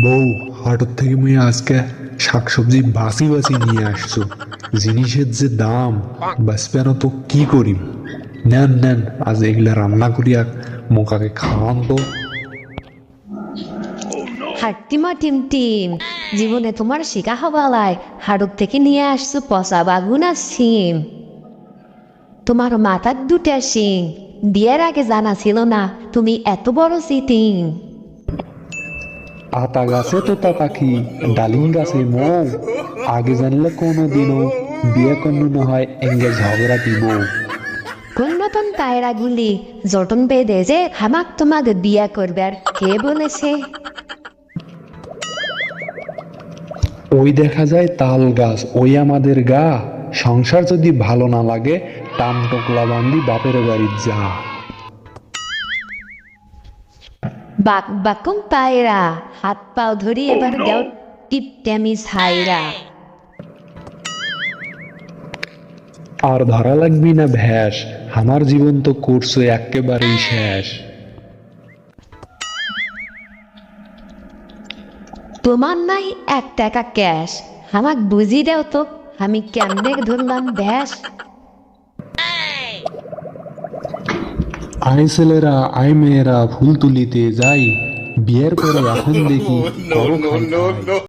বউ, হাটর থেকে মুই আজকে শাকসবজি বাসি বাসি নিয়ে আসছো। জিনিসের যে দাম, বাঁচবেন তো কি করিম। নেন নেন, আজ এগুলা রান্না করিয়া মোকাকে খাওয়ান তো। হাট্টিমা টিম টিম, জীবনে তোমার শিকা হবালায় হাড়ক থেকে নিয়ে আসছো পচা বাগুনা সিম। তোমার মাথার দুটা শিং, বিয়ের আগে জানা ছিল না তুমি এত বড় চিটিং। আতা গাছে তোতা পাখি, ডালিম গাছে মৌ, আগে জানলে কোনো দিনও বিয়ে করলে না হয় এঙ্গে ঝগড়া দিব। কোন নতুন কায়রা গুলি জটন বেঁধে যে হামাক তোমাকে বিয়া করবে আর কে বলেছে? ওই দেখা যায় তাল গাছ, ওই আমাদের গা। সংসার যদি ভালো না লাগে, টান টোকলা বান্দি বাপের বাড়ি যা। বাকুম পায়রা, হাত পাও ধরি এবার দেও টিপ টেমি ছাইরা। আর ধরা লাগবি না ভ্যাস, আমার জীবন তো করছো একেবারেই শেষ। তোমার নাই 1 টাকা ক্যাশ, আমাক বুঝি দেও তো আমি কেমনে ধরলাম ব্যাস। আয় ছেলেরা, আয় মেয়েরা, ফুল তুলিতে যাই। বিয়ের পরে এখন দেখি করো খাই খাই।